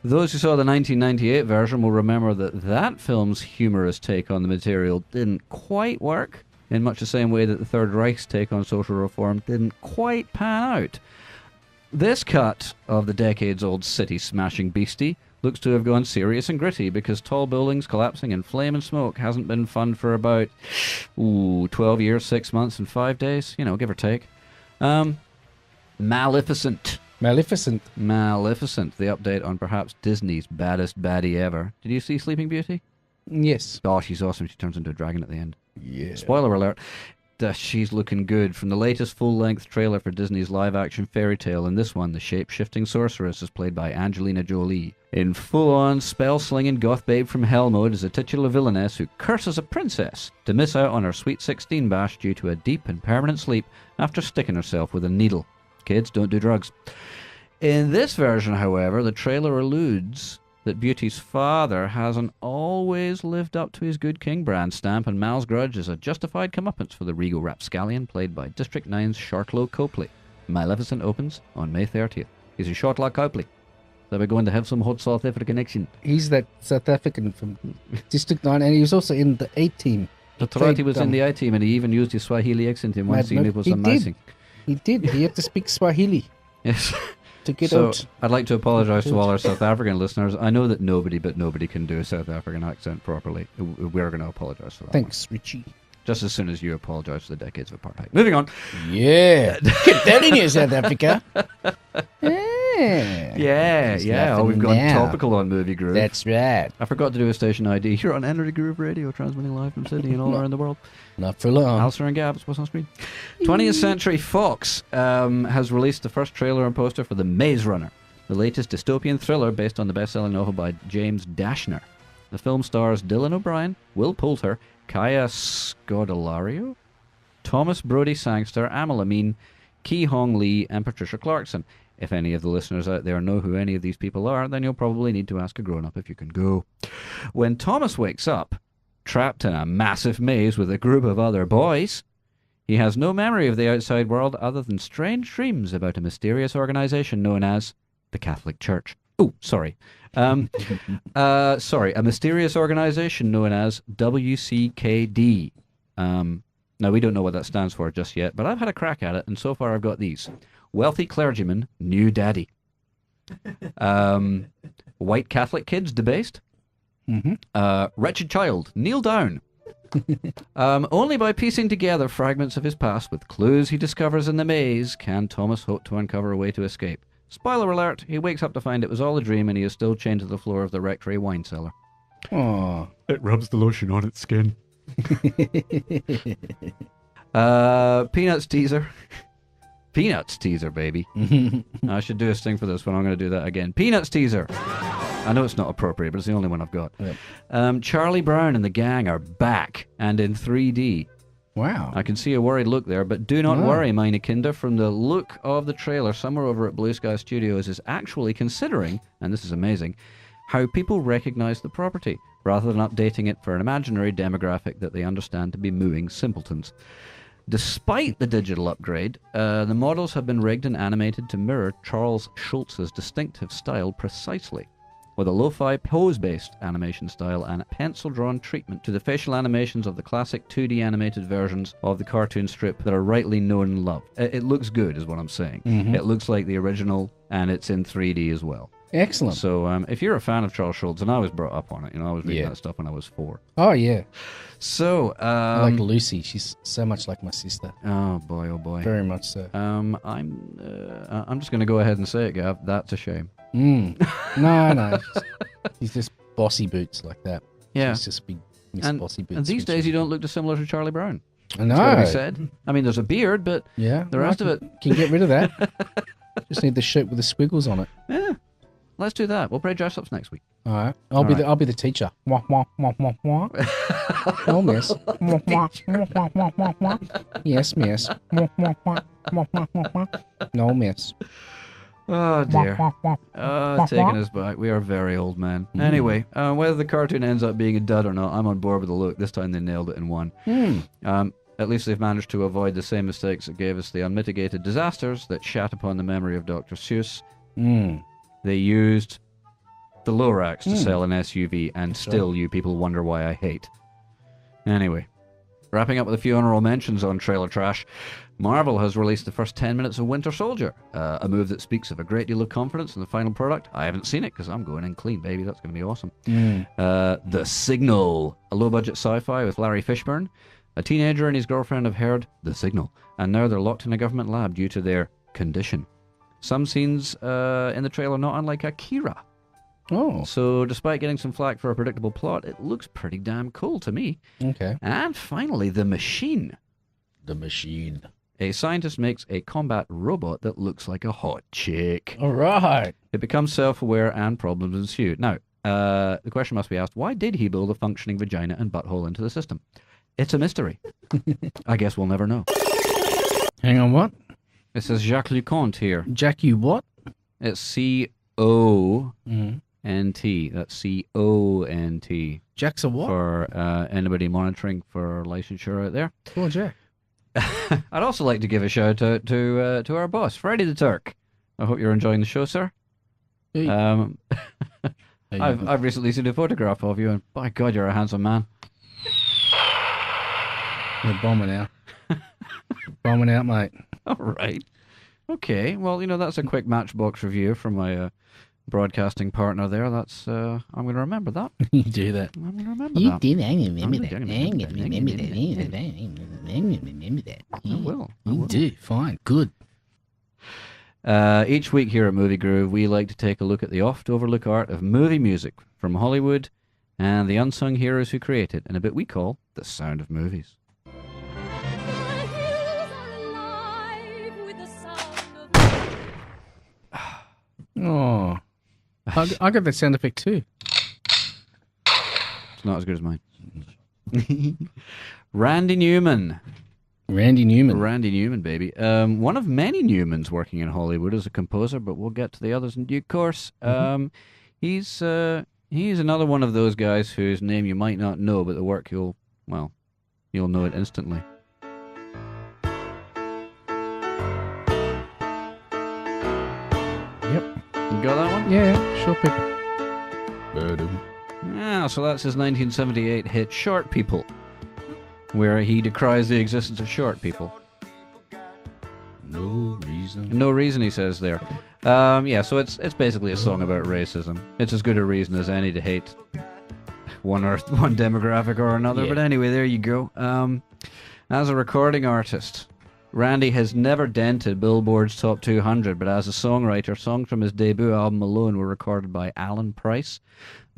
Those who saw the 1998 version will remember that that film's humorous take on the material didn't quite work, in much the same way that the Third Reich's take on social reform didn't quite pan out. This cut of the decades-old city-smashing beastie looks to have gone serious and gritty, because tall buildings collapsing in flame and smoke hasn't been fun for about 12 years, 6 months and 5 days, give or take. Maleficent, the update on perhaps Disney's baddest baddie ever. Did you see Sleeping Beauty? Yes. Oh, she's awesome. She turns into a dragon at the end. Yeah. Spoiler alert. She's looking good. From the latest full-length trailer for Disney's live-action fairy tale, in this one, the shape-shifting sorceress is played by Angelina Jolie. In full-on spell-slinging goth babe from hell mode is a titular villainess who curses a princess to miss out on her Sweet 16 bash due to a deep and permanent sleep after sticking herself with a needle. Kids, don't do drugs. In this version, however, the trailer alludes that Beauty's father hasn't always lived up to his good king brand stamp, and Mal's grudge is a justified comeuppance for the regal rapscallion played by District 9's Sharklow Copley. Maleficent opens on May 30th. He's a short like Copley. So we're going to have some hot South African action. He's that South African from District 9, and he was also in the A-Team. That's right, he was in the A-Team, and he even used his Swahili accent in one scene. It was amazing. He did. He had to speak Swahili. Yes. To get out. I'd like to apologise to all our South African listeners. I know that nobody can do a South African accent properly. We're going to apologise for that. Thanks, Richie. Just as soon as you apologise for the decades of apartheid. Moving on. Yeah. Get that in here, South Africa. Yeah. Oh, we've gone topical on Movie Groove. That's right. I forgot to do a station ID. You're on Energy Groove Radio, transmitting live from Sydney and all around the world. Not for long. Alister and Gabs, what's on screen? 20th Century Fox has released the first trailer and poster for The Maze Runner, the latest dystopian thriller based on the best-selling novel by James Dashner. The film stars Dylan O'Brien, Will Poulter, Kaya Scodelario, Thomas Brodie Sangster, Amal Amin, Ki Hong Lee, and Patricia Clarkson. If any of the listeners out there know who any of these people are, then you'll probably need to ask a grown-up if you can go. When Thomas wakes up, trapped in a massive maze with a group of other boys, he has no memory of the outside world other than strange dreams about a mysterious organization known as the Catholic Church. Oh, sorry. A mysterious organization known as WCKD. Now, we don't know what that stands for just yet, but I've had a crack at it, and so far I've got these. Wealthy clergyman, new daddy. White Catholic kids, debased. Wretched child, kneel down. Only by piecing together fragments of his past with clues he discovers in the maze can Thomas hope to uncover a way to escape. Spoiler alert, he wakes up to find it was all a dream and he is still chained to the floor of the rectory wine cellar. Aww. It rubs the lotion on its skin. Peanuts teaser. Peanuts teaser, baby. I should do a sting for this one. I'm going to do that again. Peanuts teaser. I know it's not appropriate, but it's the only one I've got. Yep. Charlie Brown and the gang are back and in 3D. Wow. I can see a worried look there, but do not worry, meine Kinder. From the look of the trailer, somewhere over at Blue Sky Studios is actually considering, and this is amazing, how people recognize the property, rather than updating it for an imaginary demographic that they understand to be mooing simpletons. Despite the digital upgrade, the models have been rigged and animated to mirror Charles Schultz's distinctive style precisely, with a lo-fi pose-based animation style and a pencil-drawn treatment to the facial animations of the classic 2D animated versions of the cartoon strip that are rightly known and loved. It looks good, is what I'm saying. It looks like the original, and it's in 3D as well. Excellent. So if you're a fan of Charles Schultz, and I was brought up on it, I was reading that stuff when I was 4. Oh, yeah. So, I like Lucy. She's so much like my sister. Oh boy, oh boy. Very much so. I'm just going to go ahead and say it, Gav. That's a shame. No. He's just bossy boots like that. Yeah. He's just big Miss Bossy Boots. And these days you don't look dissimilar to Charlie Brown. I know. It's gotta be said. I mean, there's a beard, but the rest of it... Can get rid of that. Just need the shirt with the squiggles on it. Yeah. Let's do that. We'll play dress ups next week. All right. I'll be the teacher. Wah, wah, wah, wah, wah. No, miss. Wah, wah, wah, wah, wah, wah, wah. Yes, miss. Wah, wah, wah, wah, wah, wah, wah. No, miss. Oh dear. Taking us back. We are very old men. Anyway, whether the cartoon ends up being a dud or not, I'm on board with the look. This time they nailed it in one. At least they've managed to avoid the same mistakes that gave us the unmitigated disasters that shat upon the memory of Dr. Seuss. They used the Lorax to sell an SUV, and still you people wonder why I hate. Anyway, wrapping up with a few honorable mentions on trailer trash. Marvel has released the first 10 minutes of Winter Soldier, a move that speaks of a great deal of confidence in the final product. I haven't seen it because I'm going in clean, baby. That's going to be awesome. The Signal, a low-budget sci-fi with Larry Fishburne. A teenager and his girlfriend have heard the signal, and now they're locked in a government lab due to their condition. Some scenes in the trailer not unlike Akira. Oh. So despite getting some flack for a predictable plot, it looks pretty damn cool to me. Okay. And finally, The Machine. The Machine. A scientist makes a combat robot that looks like a hot chick. All right. It becomes self-aware and problems ensue. Now, the question must be asked, why did he build a functioning vagina and butthole into the system? It's a mystery. I guess we'll never know. Hang on, what? It says Jacques Leconte here. Jackie what? It's C-O-N-T. That's C-O-N-T. Jack's a what? For anybody monitoring for licensure out there. Poor Jack. I'd also like to give a shout out to our boss, Freddie the Turk. I hope you're enjoying the show, sir. Hey. I've recently seen a photograph of you, and by God, you're a handsome man. You're bombing out. Bombing out, mate. All right. Okay. Well, that's a quick Matchbox review from my broadcasting partner there. That's I'm going to remember that. You do that. I'm going to remember You that. did. I remember that. I will. You do. Fine. Good. Each week here at Movie Groove, we like to take a look at the oft-overlooked art of movie music from Hollywood and the unsung heroes who create it in a bit we call the sound of movies. Oh. I got that sound effect too. It's not as good as mine. Randy Newman. Randy Newman. Randy Newman, baby. One of many Newmans working in Hollywood as a composer, but we'll get to the others in due course. He's another one of those guys whose name you might not know, but the work you'll know it instantly. Yep. You got that one? Yeah, sure, people. Yeah, so that's his 1978 hit Short People, where he decries the existence of short people. No reason. No reason, he says there. Yeah, so it's basically a song about racism. It's as good a reason as any to hate one demographic or another. Yeah. But anyway, there you go. As a recording artist, Randy has never dented Billboard's Top 200, but as a songwriter, songs from his debut album alone were recorded by Alan Price,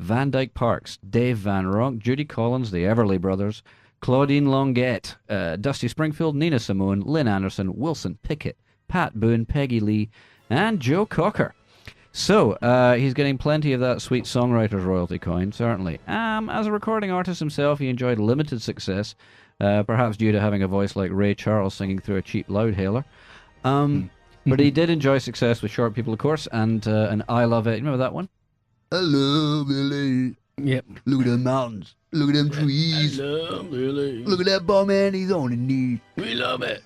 Van Dyke Parks, Dave Van Ronk, Judy Collins, the Everly Brothers, Claudine Longuette, Dusty Springfield, Nina Simone, Lynn Anderson, Wilson Pickett, Pat Boone, Peggy Lee, and Joe Cocker. So, he's getting plenty of that sweet songwriter's royalty coin, certainly. As a recording artist himself, he enjoyed limited success, perhaps due to having a voice like Ray Charles singing through a cheap loudhailer. But he did enjoy success with Short People, of course, and I Love It. You remember that one? I love LA. Yep. Look at them mountains. Look at them trees. Look at that bum man, he's on his knees. We love it.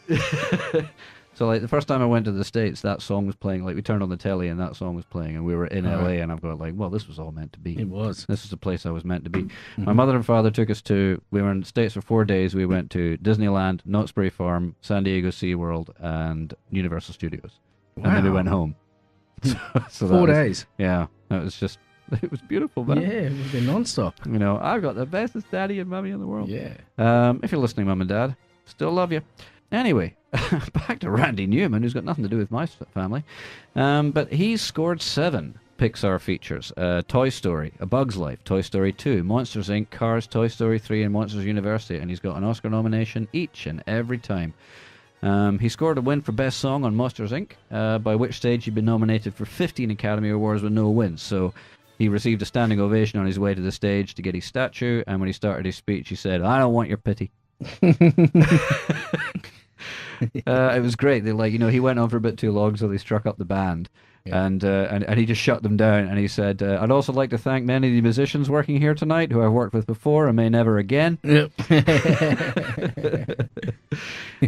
So, like, the first time I went to the States, that song was playing. Like, we turned on the telly and that song was playing, and we were in LA, and I've got like, well, this was all meant to be. It was. This is the place I was meant to be. My mother and father took us to, we were in the States for 4 days. We went to Disneyland, Knott's Berry Farm, San Diego SeaWorld, and Universal Studios. And then we went home. So 4 days. Yeah. That was just, it was beautiful, man. Yeah, it was non-stop. I've got the bestest daddy and mummy in the world. Yeah. If you're listening, Mum and Dad, still love you. Anyway, back to Randy Newman, who's got nothing to do with my family. But he's scored 7 Pixar features. Toy Story, A Bug's Life, Toy Story 2, Monsters, Inc., Cars, Toy Story 3, and Monsters University. And he's got an Oscar nomination each and every time. He scored a win for Best Song on Monsters, Inc., by which stage he'd been nominated for 15 Academy Awards with no wins. So he received a standing ovation on his way to the stage to get his statue, and when he started his speech, he said, "I don't want your pity." It was great. They he went on for a bit too long, so they struck up the band. And he just shut them down. And he said, "I'd also like to thank many of the musicians working here tonight who I've worked with before and may never again." Yep.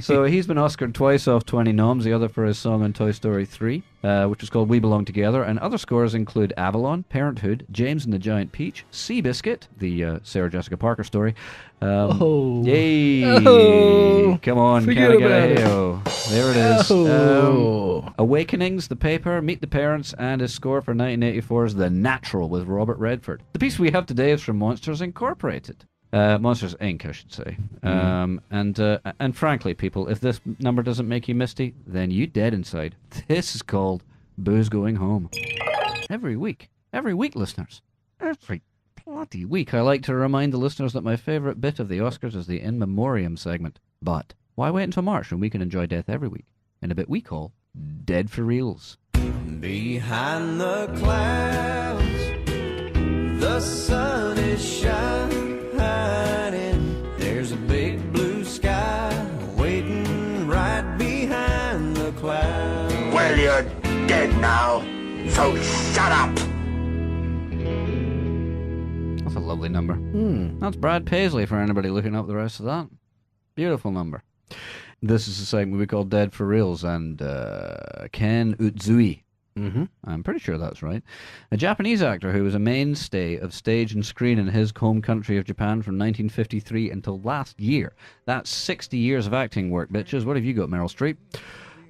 So he's been Oscared twice off 20 noms, the other for his song on Toy Story 3, which was called We Belong Together, and other scores include Avalon, Parenthood, James and the Giant Peach, Seabiscuit, the Sarah Jessica Parker story. Yay! Oh. Come on, Forget can I get about a it. hey-o? There it is. Oh. Awakenings, The Paper, Meet the Parents, and his score for 1984's The Natural with Robert Redford. The piece we have today is from Monsters Incorporated. Monsters Inc., I should say. And frankly, people, if this number doesn't make you misty, then you dead inside. This is called Booze Going Home. Every week, listeners. Every bloody week, I like to remind the listeners that my favourite bit of the Oscars is the In Memoriam segment. But why wait until March when we can enjoy death every week in a bit we call Dead for Reals? Behind the clouds, the sun is shining. There's a big blue sky waiting right behind the clouds. Well, you're dead now, so shut up. That's a lovely number. That's Brad Paisley for anybody looking up the rest of that. Beautiful number. This is a segment we call Dead for Reals, and Ken Utsui, I'm pretty sure that's right, a Japanese actor who was a mainstay of stage and screen in his home country of Japan from 1953 until last year. That's 60 years of acting work, bitches. What have you got, Meryl Streep?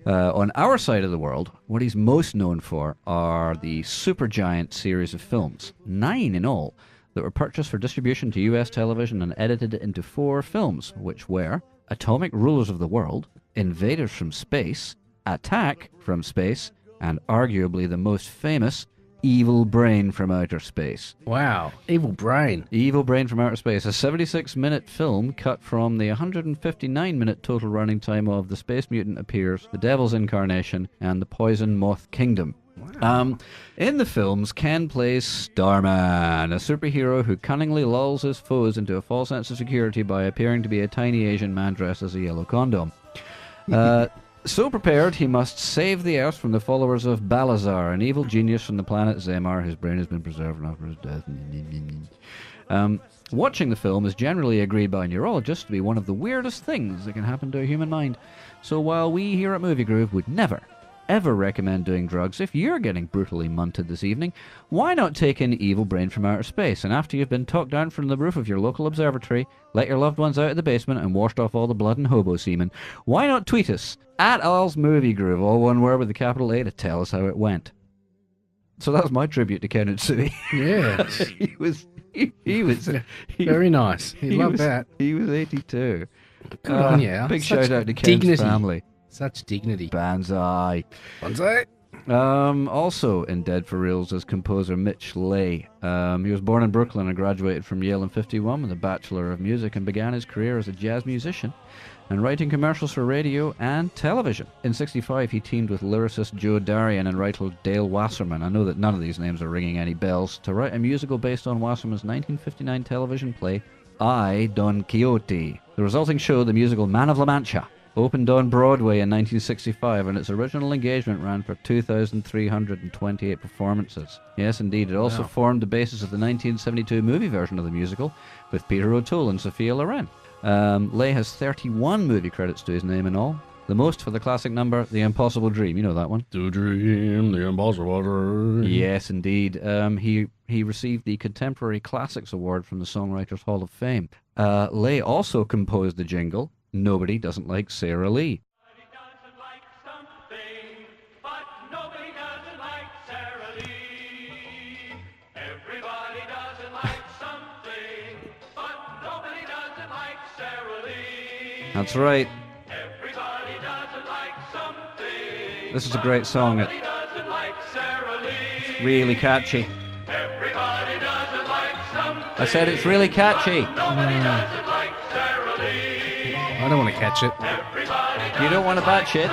On our side of the world, what he's most known for are the Supergiant series of films, 9 in all, that were purchased for distribution to US television and edited into 4 films, which were Atomic Rulers of the World, Invaders from Space, Attack from Space, and arguably the most famous, Evil Brain from Outer Space. Wow. Evil Brain. Evil Brain from Outer Space, a 76-minute film cut from the 159-minute total running time of The Space Mutant Appears, The Devil's Incarnation, and The Poison Moth Kingdom. Wow. In the films, Ken plays Starman, a superhero who cunningly lulls his foes into a false sense of security by appearing to be a tiny Asian man dressed as a yellow condom. So prepared, he must save the Earth from the followers of Balazar, an evil genius from the planet Zemar, whose brain has been preserved after his death. Watching the film is generally agreed by neurologists to be one of the weirdest things that can happen to a human mind. So while we here at Movie Groove would never, ever recommend doing drugs, if you're getting brutally munted this evening, why not take in Evil Brain from Outer Space, and after you've been talked down from the roof of your local observatory, let your loved ones out of the basement and washed off all the blood and hobo semen, why not tweet us at Al's Movie Groove, all one word with a capital A, to tell us how it went. So that was my tribute to Ken Utsui. Yeah. he was very nice. He loved that. He was 82. Good on you. Big Such shout out to Ken's dignity. family. Such dignity. Banzai. Banzai. Also in Dead for Reals is composer Mitch Leigh. He was born in Brooklyn and graduated from Yale in 1951 with a Bachelor of Music and began his career as a jazz musician and writing commercials for radio and television. In 1965, he teamed with lyricist Joe Darian and writer Dale Wasserman, I know that none of these names are ringing any bells, to write a musical based on Wasserman's 1959 television play, I, Don Quixote. The resulting show, the musical Man of La Mancha, opened on Broadway in 1965, and its original engagement ran for 2,328 performances. Yes, indeed, it also formed the basis of the 1972 movie version of the musical, with Peter O'Toole and Sophia Loren. Leigh has 31 movie credits to his name in all, the most for the classic number, The Impossible Dream. You know that one. To dream the impossible dream. Yes, indeed. He received the Contemporary Classics Award from the Songwriters Hall of Fame. Leigh also composed the jingle, Nobody Doesn't Like Sarah Lee. That's right. This is a great song. It's really catchy. I said it's really catchy. I don't want to catch it. You don't want to batch it?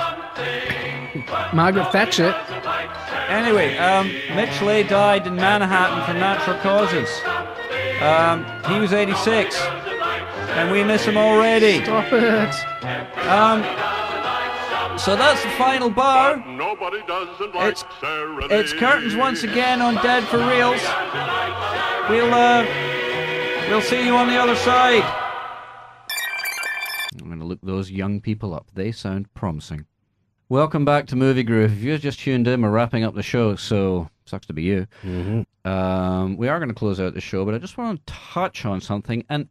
Margaret Thatcher. Anyway, Mitch Leigh died in Manhattan from natural causes. He was 86. And we miss him already. Stop it. So that's the final bar. Nobody doesn't like serenade. It's curtains once again on Dead for Reals. We'll see you on the other side. I'm going to look those young people up. They sound promising. Welcome back to Movie Groove. If you've just tuned in, we're wrapping up the show, so sucks to be you. Mm-hmm. We are going to close out the show, but I just want to touch on something. And,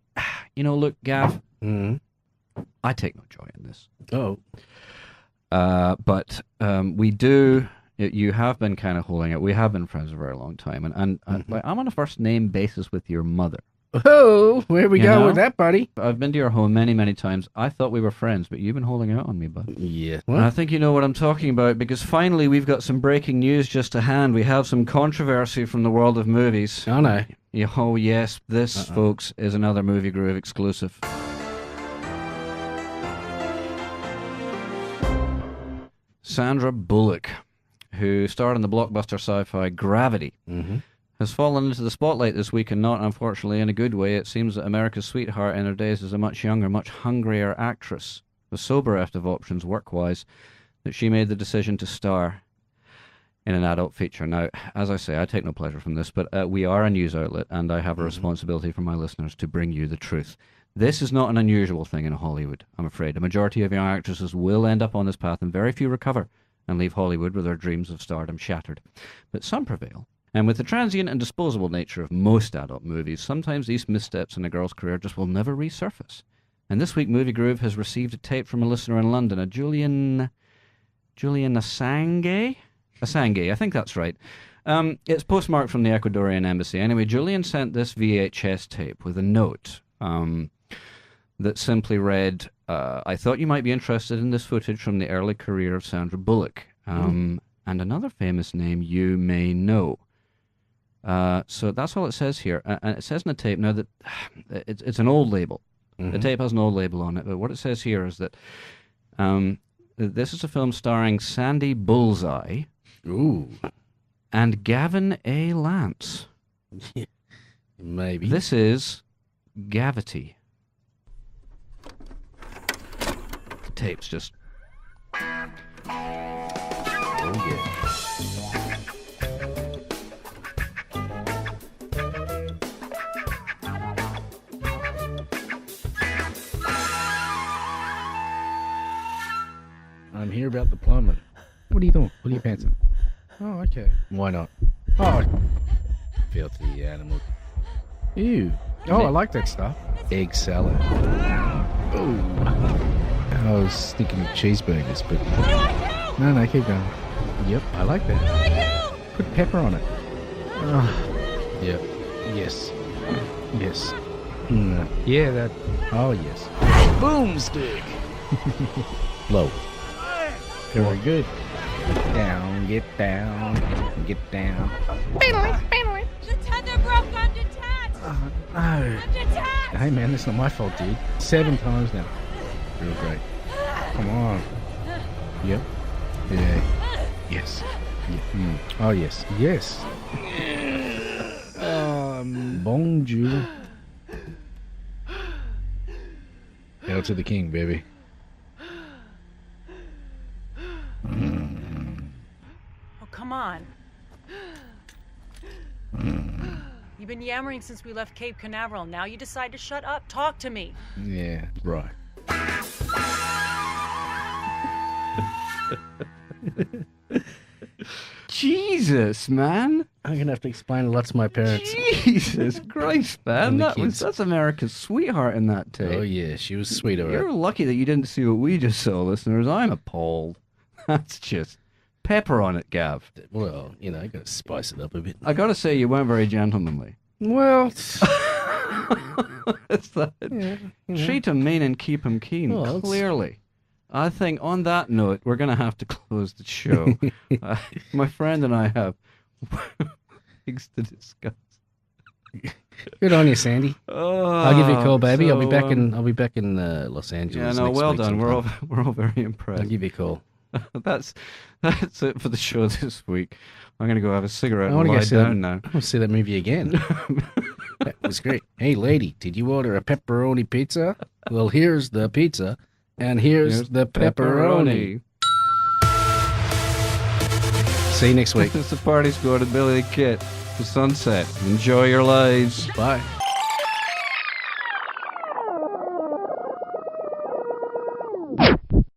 look, Gav, I take no joy in this. Oh. But we do. You have been kind of holding it. We have been friends for a very long time, and I'm on a first name basis with your mother. Oh, where we go with that, buddy? I've been to your home many, many times. I thought we were friends, but you've been holding out on me, bud. Yeah. And I think you know what I'm talking about, because finally we've got some breaking news just to hand. We have some controversy from the world of movies. Oh, no. Oh, yes. This, folks, is another Movie Groove exclusive. Sandra Bullock, who starred in the blockbuster sci-fi Gravity, has fallen into the spotlight this week, and not, unfortunately, in a good way. It seems that America's sweetheart in her days is a much younger, much hungrier actress, was so bereft of options work-wise that she made the decision to star in an adult feature. Now, as I say, I take no pleasure from this, but we are a news outlet, and I have a responsibility for my listeners to bring you the truth. This is not an unusual thing in Hollywood, I'm afraid. A majority of young actresses will end up on this path, and very few recover and leave Hollywood with their dreams of stardom shattered. But some prevail. And with the transient and disposable nature of most adult movies, sometimes these missteps in a girl's career just will never resurface. And this week, Movie Groove has received a tape from a listener in London, a Julian Assange? Assange, I think that's right. It's postmarked from the Ecuadorian embassy. Anyway, Julian sent this VHS tape with a note that simply read, I thought you might be interested in this footage from the early career of Sandra Bullock, and another famous name you may know. So that's all it says here. And it says in the tape, now that it's an old label. The tape has an old label on it, but what it says here is that this is a film starring Sandy Bullseye and Gavin A. Lance. Maybe. This is Gavity. The tape's just... Oh, yeah. I'm here about the plumbing. What are you doing? What are you pantsing? Oh, okay. Why not? Oh, filthy animal. Ew. Oh, I like that stuff. Egg salad. Oh. I was thinking of cheeseburgers, but... No, keep going. Yep, I like that. Put pepper on it. Oh. Yep. Yes. Yes. Yeah, that... Oh, yes. Boomstick! Low. Very good. Get down, get down, get down. The tender broke. I'm detached. No. I'm detached. Hey, man, that's not my fault, dude. 7 times now. Real great. Come on. Yep. Yeah. Yes. Yeah. Oh, yes. Yes. Bonjour. Hail to the king, baby. Oh, come on. You've been yammering since we left Cape Canaveral. Now you decide to shut up? Talk to me. Yeah, right. Jesus, man. I'm going to have to explain a lot to my parents. Jesus Christ, man. And the kids. That's America's sweetheart in that tape. Oh, yeah, she was sweet, all right. You're lucky that you didn't see what we just saw, listeners. I'm appalled. That's just pepper on it, Gav. Well, you know, I got to spice it up a bit. I got to say, you weren't very gentlemanly. Well, What's that? yeah, Treat him mean and keep him keen, Well, it's- clearly. I think on that note, we're going to have to close the show. My friend and I have things to discuss. good on you, Sandy. Oh, I'll give you a call, baby. I'll be so, back in. I'll be back in Los Angeles. Yeah, no, next well week done. sometime. We're all very impressed. I'll give you a call. That's it for the show this week. I'm going to go have a cigarette I and want to lie go see that. down now. I want to see that movie again. That was great. Hey, lady, did you order a pepperoni pizza? Well, here's the pizza, and here's the pepperoni. See you next week. It's the Party Squad and Billy the Kid. The sunset. Enjoy your lives. Bye.